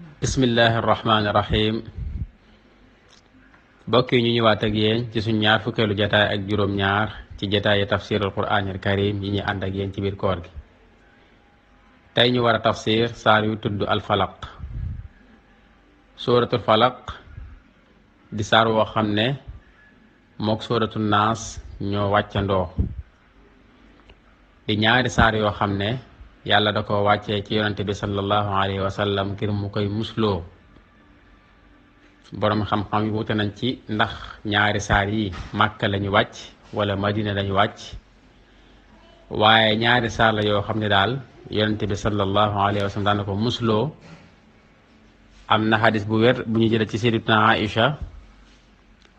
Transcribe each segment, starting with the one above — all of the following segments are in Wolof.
bismillahi irrahmani irrahim bokk yi ñu ñëwaat ak yéen ci suñ ñaar fukkeelu jataay ak juróom-ñaar ci jataayi tafsir al quraanil karim yi ñuy ànd ak yéen ci biir koor gi. tey ñu war a tafsir saar yu tudd alfalaq. suratul falaq di saar woo xam ne mook suratul naas ñoo wàccandoo, di ñaari saar yoo xam ne yàlla da ko wàccee ci yonante bi sallallahu alayhi wa sallam ngir mu koy musloo. boroom xam-xam yi wute nañ ci ndax ñaari saar yi Màkka lañu wàcc wala Madina lañu wàcc, waaye ñaari saar la yoo xam ne daal yonante bi sallallahu alayhi wa sallam daan na ko musloo. am na xadis bu wér bu ñu jëlee ci sayyidatuna Aïcha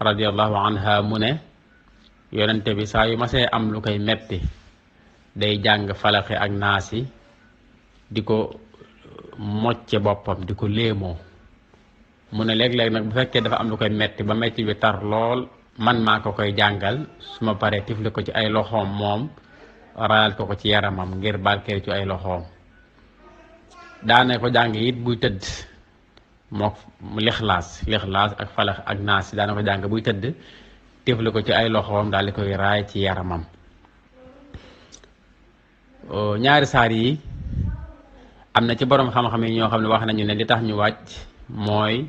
radiyallahu anha mu ne yonante bi saa yu masee am lu koy metti day jàng falaxi ak naasi di ko mocce boppam di ko léemoo. mu ne léeg-léeg nag bu fekkee dafa am lu koy metti ba metti bi tar lool, man maa ko koy jàngal, su ma paree tifli ko ci ay loxoom moom rayal ko ci yaramam ngir barkeel ci ay loxoom. daane ko jàng it buy tëdd mook lixlaas ak falax ak naasi daana ko jàng buy tëdd tifli ko ci ay loxoom daal di koy raay ci yaramam. ñaari saar yi am na ci boroom xam-xam yi ñoo xam ne wax nañu ne li tax ñu wàcc mooy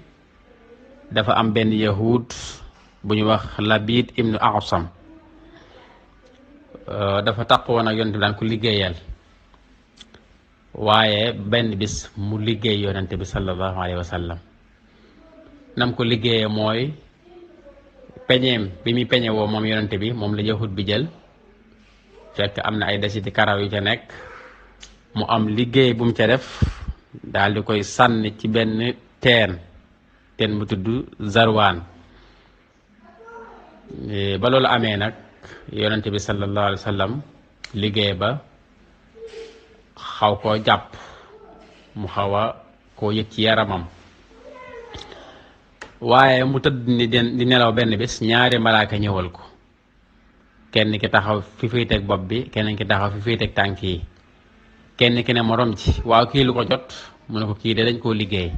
dafa am benn yahud bu ñu wax Labid ibnu Asam, dafa taqwoon ak yonent bi daan ko liggéeyal, waaye benn bis mu liggéey yonent bi sallallahu alayhi wa sallam. nam ko liggéeyee mooy peñeem bi muy peñe woo moom yonent bi moom la yahud bi jël, fekk am na ay desiti karaw yu ca nekk, mu am liggéey bu mu ca def daal di koy sànni ci benn teen mu tudd Zarwaan. ba loolu amee nag yonente bi sallallahu alayhi wa sallam liggéey ba xaw koo jàpp, mu xaw a koo yëg ci yaramam, waaye mu tëdd ni di nelaw benn bis ñaari malaaka ñëwal ko, kenn ki taxaw fi féeteeg bopp bi, kenn ki taxaw fi féeteeg tànk yi. kenn ki ne morom ci waaw kii lu ko jot, mu ne ko kii de dañ koo liggéey.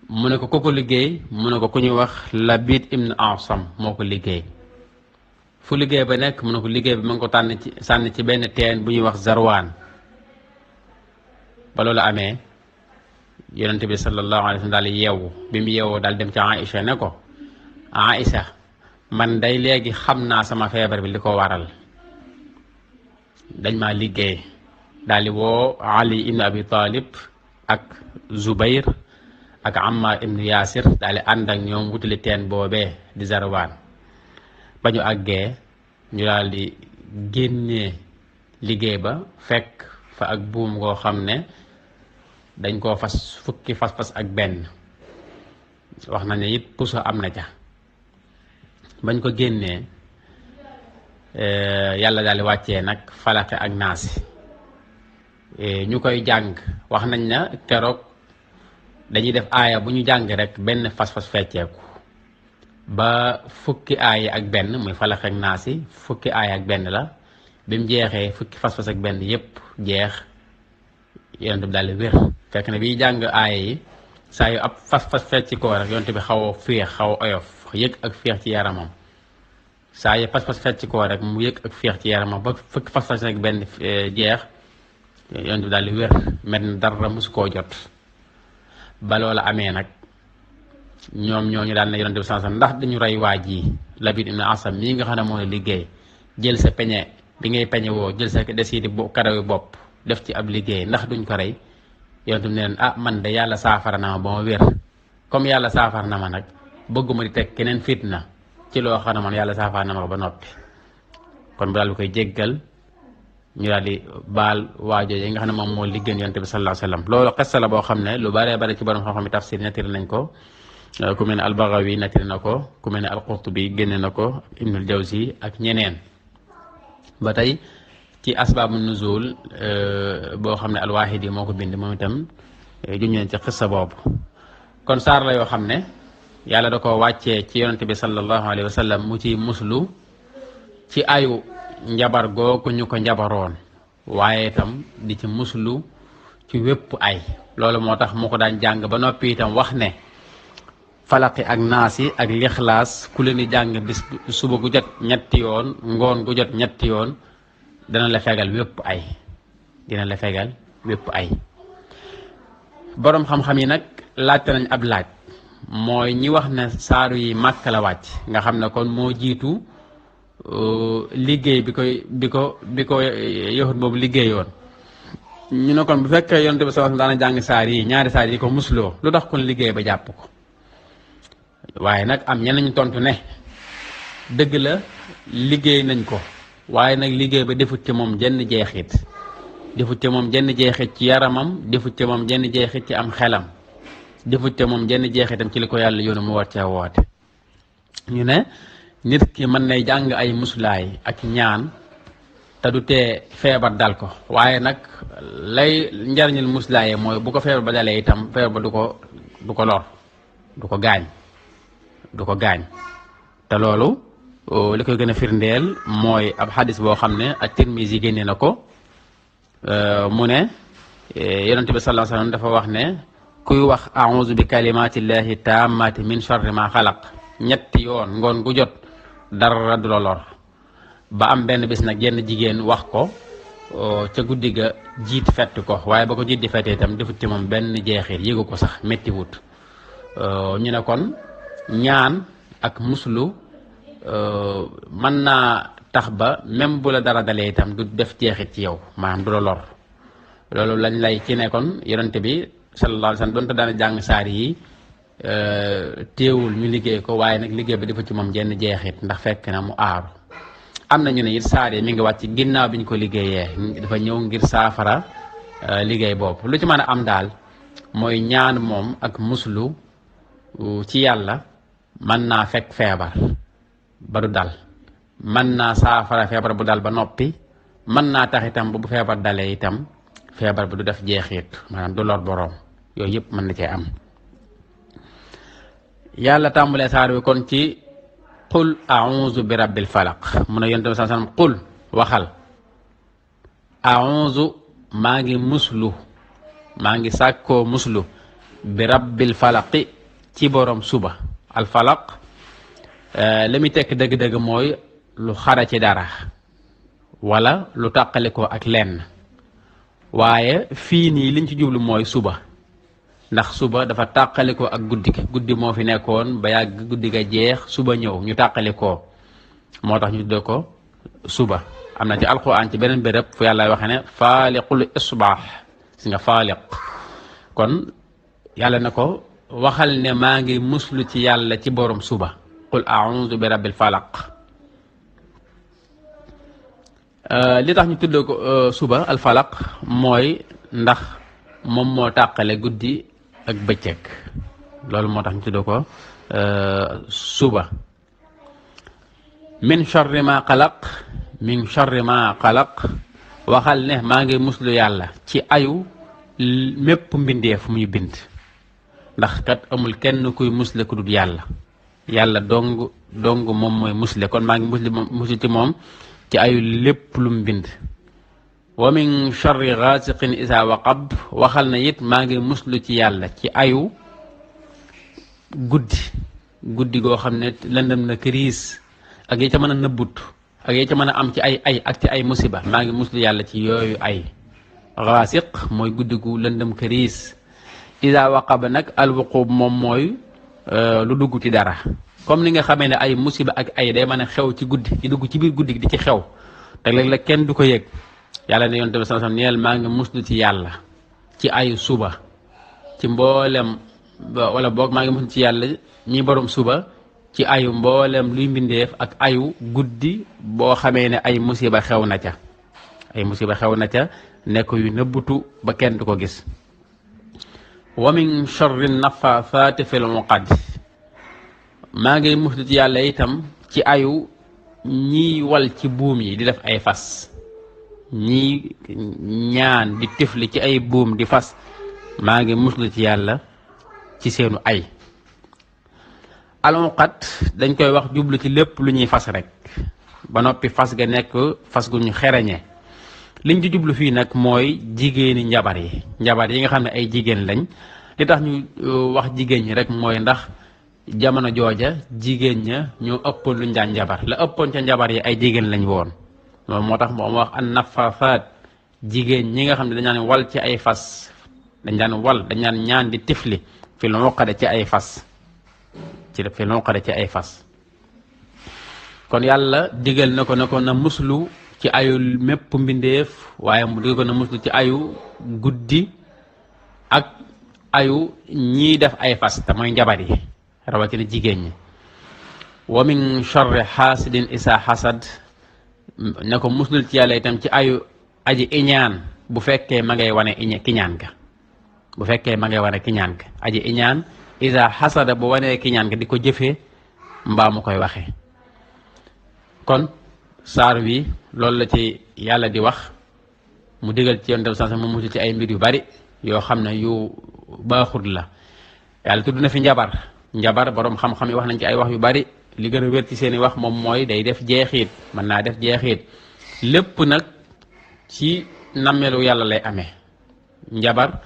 mu ne ko ku ko liggéey, mu ne ko ku ñuy wax Labid ibn Asam moo ko liggéey. fu liggéey ba nekk, mu ne ko liggéey bi ma ngi ko sànni ci benn teen bu ñuy wax Zarwaan. ba loolu amee yonente bi sallallahu alayhi wa sallam daal yeewu, bi mu yeewoo daal dem ci Aïcha ne ko, Aïcha man day léegi xam naa sama feebar bi li ko waral, dañ maa liggéey. daal di woo Ali ibn Abi Talib ak Zubayr ak Ammar ibn Yasir daal di ànd ak ñoom wutali teen boobee di Zarwaan. ba ñu àggee ñu daal di génnee liggéey ba, fekk fa ak buum goo xam ne dañ koo fas fukki fas-fas ak benn. wax na ne it puso am na ca. bañ ko génnee yàlla daal di wàccee nag falaqe ak naasi ñu koy jàng. wax nañ na keroog dañuy def aaya bu ñu jàng rek benn fas-fas fecceeku ba fukki aaya ak benn, muy falaqe ak naasi fukki aaya ak benn la. bi mu jeexee fukki fas-fas ak benn yépp jeex, yonent bi daal di wér. fekk na biy jàng aaya yi saa yu ab fas-fas fecc koo rek yonent bi xaw a féex, xaw a oyof, yëg ak féex ci yaramam. saa yu fas-fas fecc koo rek mu yëg ak féex ci yaramam ba fukki fas-fas ak benn jeex, yonent bi daal di wér, mel na dara mosu koo jot. ba loola amee nag ñoom ñooñu daal ne yonent bi sallallahu alayhi wasallam ndax dañu rey waa ji Labid ibn Asam mii nga xam ne moo la liggéey, jël sa peñe bi ngay peñe woo, jël sa desiti karawi bopp def ci ab liggéey, ndax duñ ko rey? yonent bi ne leen man de yàlla saafara na ma ba ma wér, comme yàlla saafara na ma nag bëgguma di teg keneen fitna ci loo xam ne man yàlla saafara na ma ba noppi. kon bu daal di koy jéggal, ñu daal di baal waajo yi nga xam ne moom moo liggéey yonent bi sallallahu alayhi wasallam. loolu xissa la boo xam ne lu bare bare ci borom xam-xam yi tafsir nettali nañ ko. ku mel ne al-Baghawi nettali na ko, ku mel ne al-Qurtubi génne na ko, Ibnul Jawzi ak ñeneen. ba tey ci asbaabu nuzul boo xam ne al-Wahidi moo ko bind, moom itam juñu ci xissa boobu. kon saar la yoo xam ne yàlla da ko wàccee ci yonent bi sallallahu alayhi wa sallam mu ci muslu ci ayu njabar googu ñu ko njabaroon, waaye itam di ci muslu ci wépp ay. loolu moo tax mu ko daan jàng ba noppi itam wax ne falaqi ak naasi ak lixlaas ku leen di jàng bis suba gu jot ñetti yoon ngoon gu jot ñetti yoon dana la fegal wépp ay, dina la fegal wépp ay. boroom xam-xam yi nag laajte nañ ab laaj, mooy ñi wax ne saaru yi Màkka la wàcc, nga xam ne kon moo jiitu liggéey bi ko yahud boobu liggéeyoon. ñu ne kon bu fekkee yonent bi sallallahu alayhi wasallam daana jàng saar yi ñaari saar yi ko musloo, lu tax kon liggéey ba jàpp ko? waaye nag am ñenn ñu tontu ne dëgg la liggéey nañ ko, waaye nag liggéey ba defut ci moom jenn jeexit, defut ci moom jenn jeexit ci yaramam, defut ci moom jenn jeexit ci am xelam, defut ci moom jenn jeexitam ci li ko yàlla yoonu mu war cee woote. ñu ne nit ki mën nay jàng ay muslaay ak ñaan te du tee feebar dal ko, waaye nag lay njariñul muslaaye mooy bu ko feebar ba dalee itam feebar ba du ko lor, du ko gaañ. te loolu li koy gën a firndeel mooy ab xadis boo xam ne at-Tirmisi génne na ko, mu ne yonent bi sallallahu alayhi wasallam dafa wax ne kuy wax a'uuzu bi kalimatillahi tammati min sharri ma xalaq ñetti yoon ngoon gu jot dara du la lor. ba am benn bis nag jenn jigéen wax ko ca guddi ga jiit fett ko, waaye ba ko jiit di fettee itam defut ci moom benn jeexit, yéegu ko sax métti wut. ñu ne kon ñaan ak muslu mën naa tax ba même bu la dara dalee itam du def jeexit ci yow, maanaam du la lor. loolu lañ lay ci ne kon yonent bi sallallahu alayhi wasallam doonte daana jàng saar yi téewul ñu liggéey ko, waaye nag liggéey ba defu ci moom jenn jeexit ndax fekk na mu aaru. am na ñu ne it saar yi mi ngi wàcc ginnaaw bi ñu ko liggéeyee, dafa ñëw ngir saafara liggéey boobu. lu ci mën a am daal mooy ñaan moom ak muslu ci yàlla mën naa fekk feebar ba du dal, mën naa saafara feebar bu dal ba noppi, mën naa tax itam bu feebar dalee itam feebar bi du def jeexit, maanaam du lor boroom. yooyu yëpp mën na cee am. yàlla tàmbalee saar wi kon ci qul a'uuzu bi rabbil falaq, mu ne yonent bi sallallahu alayhi wasallam qul waxal a'uuzu maa ngi muslu, maa ngi sàkkoo muslu bi rabbil falaqi ci borom suba. al falaq li muy tekk dëgg-dëgg mooy lu xara ci dara wala lu tàqalikoo ak lenn, waaye fii nii liñ ci jublu mooy suba, ndax suba dafa tàqalikoo ak guddi moo fi nekkoon ba yàgg guddi ga jeex suba ñëw ñu tàqalikoo, moo tax ñu tuddee ko suba. am na ci alquran ci beneen béréb fu yàlla waxe ne faaliqul isbaax, si nga faaliq. kon yàlla na ko waxal ne maa ngi muslu ci yàlla ci borom suba, qul a'uuzu bi rabbil falaq. li tax ñu tuddee ko suba al falaq mooy ndax moom moo tàqale guddi ak bëccëg, loolu moo tax ñu tuddee ko suba. min sharri ma xalaq, min sharri ma xalaq, waxal ne maa ngi muslu yàlla ci ayu mépp mbindeef muy bind, ndax kat amul kenn kuy musle ku dul yàlla, yàlla dong moom mooy musle. kon maa ngi muslu ci moom ci ayu lépp lu mu bind. wa min sharri ghasiqin isa waqab, waxal na it maa ngi muslu ci yàlla ci ayu guddi goo xam ne lëndëm na këriis ak yi ca mën a nëbbut ak yi ca mën a am ci ay ak ci ay musiba, maa ngi muslu yàlla ci yooyu ay. ghasiq mooy guddi gu lëndëm këriis. isa waqaba nag alwuqub moom mooy lu dugg ci dara, comme ni nga xamee ne ay musiba ak ay day mën a xew ci guddi, di dugg ci biir guddi gi di ci xew te léeg-léeg kenn du ko yëg. yàlla ne yonent bi sallallahu alayhi wasallam neel maa ngi muslu ci yàlla ci ayu suba, ci mboolem wala boog maa ngi muslu ci yàlla ñi borom suba ci ayu mboolem luy mbindeef ak ayu guddi boo xamee ne ay musiba xew na ca, nekk yu nëbbutu ba kenn du ko gis. wa min sharri naffaasaati fil uqad, maa ngi muslu ci yàlla itam ci ayu ñiy wal ci buum yi di def ay fas, ñii ñaan di tifli ci ay buum di fas, maa ngi muslu ci yàlla ci seenu ay. al-uqad dañ koy wax jublu ci lépp lu ñuy fas rek ba noppi fas ga nekk fas gu ñu xereñe. liñ ci jublu fii nag mooy jigéeni njabar yi nga xam ne ay jigéen lañ. li tax ñu wax jigéen ñi rek mooy ndax jamono jooja jigéen ña ñoo ëppoon luñ daan njabar la ëppoon ca njabar yi ay jigéen lañ woon loolu moo tax moom wax an nafafaat jigéen ñi nga xam ne dañ daan wal ci ay fas dañ daan ñaan di tifli fi lu muqade ci ay fas kon yàlla digal na ko na muslu ci ayu mépp mbindeef waaye mu digal ko na muslu ci ayu guddi ak ayu ñii def ay fas te mooy njabar yi rawatina jigéen ñi wa min charri xaasidin isa xasad ne ko muslul ci yàlla itam ci ayu aji iñaan bu fekkee ma ngay wane kiñaan ga aji iñaan isa xasada bu wanee kiñaan ga di ko jëfee mbaa mu koy waxee kon saar wi loolu la ci yàlla di wax mu digal ci yonent bi sansa mu musul ci ay mbir yu bari yoo xam ne yu baaxut la yàlla tudd na fi njabar boroom xam-xam yi wax nañ ci ay wax yu bari li gën a wér ci seeni wax moom mooy day def jeexiit mën naa def jeexiit lépp nag ci nammelu yàlla lay amee njabar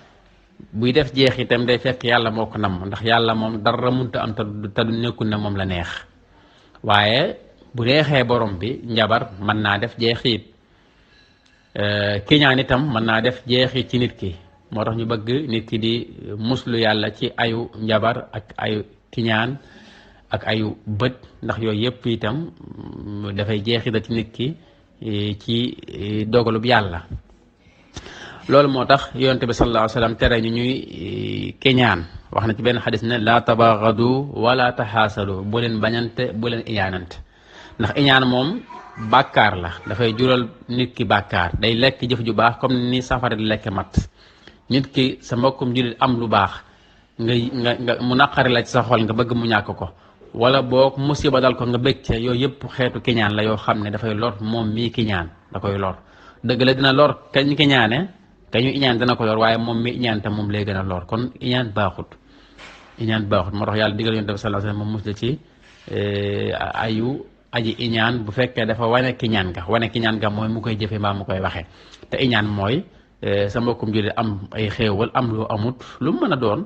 buy def jeexitam day fekk yàlla moo ko namm ndax yàlla moom dara munta am te du nekkul ne moom la neex waaye bu neexee borom bi njabar mën naa def jeexiit kiñaan itam mën naa def jeexiit ci nit ki moo tax ñu bëgg nit ki di muslu yàlla ci ayu njabar ak ayu kiñaan ak ayu bët ndax yooyu yëpp itam dafay jeexita ci nit ki ci dogalub yàlla loolu moo tax yonent bi sallallahu alayhi wa sallam tere ñu ñuy kiñaan wax na ci benn xadis ne laa tabaagadu wala taxaasadu bu leen bañante bu leen iñaanante ndax iñaan moom bàkkaar la dafay jural nit ki bàkkaar day lekk jëf ju baax comme ni safara di lekk mat nit ki sa mbokkum jullit am lu baax nga mu naqari la ci sa xol nga bëgg mu ñàkk ko wala boo musiba dal ko nga bëgg ca yooyu yëpp xeetu kiñaan la yoo xam ne dafay lor moom mii kiñaan da koy lor dëgg la dina lor kañ kiñaane kañu iñaan dana ko lor waaye moom mi iñaan te moom lay gën a lor kon iñaan baaxut moo tax yàlla digal yonent bi sallallahu alayhi wasallam moom musla ci ayu aji iñaan bu fekkee dafa wane kiñaan ga mooy mu koy jëfe mbaa mu koy waxee te iñaan mooy sa mbokkum jullit am ay xéewal am lu amut lu mu mën a doon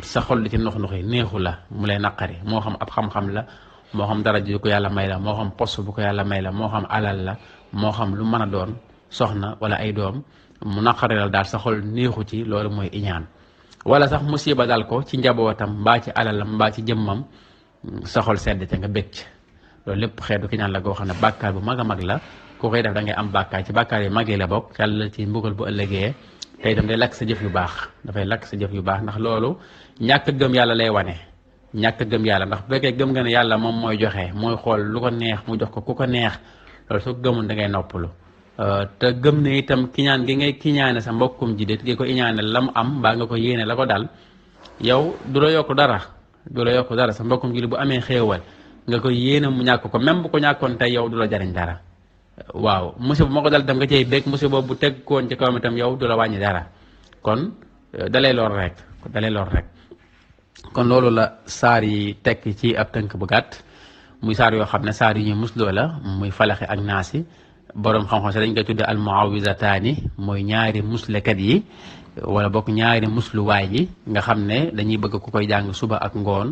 sa xol di ci nux yi neexu la mu lay naqari moo xam ab xam-xam la moo xam dara ji ko yàlla may la moo xam poste bu ko yàlla may la moo xam alal la moo xam lu mën a doon soxna wala ay doom mu naqari la daal sa xol neexu ci loolu mooy iñaan wala sax musiba dal ko ci njabootam mbaa ci alalam mbaa ci jëmmam sa xol sedd ca nga bëgg ci loolu lépp xeetu kiñaan la goo xam ne bàkkaar bu mag a mag la ku koy def da ngay am bàkkaar ci bàkkaar yu mag yi la bokk yàlla ci mbugal bu ëllëgee te itam day lakk sa jëf yu baax dafay lakk sa jëf yu baax ndax loolu ñàkk gëm yàlla lay wane ñàkk gëm yàlla ndax bu fekkee gëm nga ne yàlla moom mooy joxe mooy xool lu ko neex mu jox ko ku ko neex loolu soo gëmul da ngay noppalu te gëm ne itam kiñaan gi ngay kiñaane sa mbokkum ji de gi ko iñaane la mu am mbaa nga ko yéene la ko dal yow du la yokk dara sa mbokkum ji bu amee xéewal nga ko yéene mu ñàkk ko même bu ko ñàkkoon tey yow du la jariñ dara waaw musiba moo ko dal itam nga cay bég musiba bu teg koon ci kawam itam yow du la wàññi dara kon dalay lor rek kon loolu la saar yi tekk ci ab tënk bu gàtt muy saar yoo xam ne saar yu ñu musloo la muy falaxi ak naasi boroom xam-xam si dañ koy tudde al muawizataani mooy ñaari muslekat yi wala bokk ñaari musluwaay yi nga xam ne dañuy bëgg ku koy jàng suba ak ngoon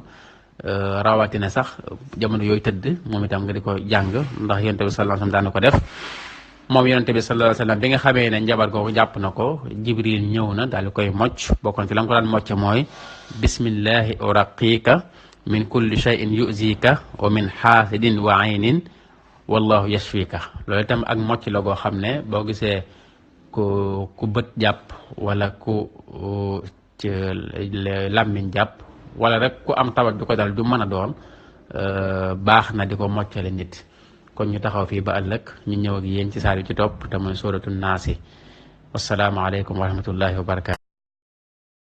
rawatina sax jamono yooyu tëdd moom itam nga di ko jàng ndax yonent bi sallallahu alayhi wasallam daan na ko def moom yonent bi sallallahu alayhi wasallam bi nga xamee ne njabar googu jàpp na ko jibril ñëw na daal di koy mocc bokkoon ci la nga ko daan mocc mooy bismillahi uraqiika min kulli shay'in yuzika wa min xaasidin wa aynin wallahu yashfika loolu itam ak mocc la goo xam ne boo gisee ku bët jàpp wala ku làmmiñ jàpp wala rek ku am tawat du ko dal du mën a doon baax na di ko moccale nit kon ñu taxaw fii ba ëllëg ñu ñëw ak yéen ci saar yu ci topp te mooy sóoratu naasi wassalaamu aleykum wa rahmatullahi wa barakatu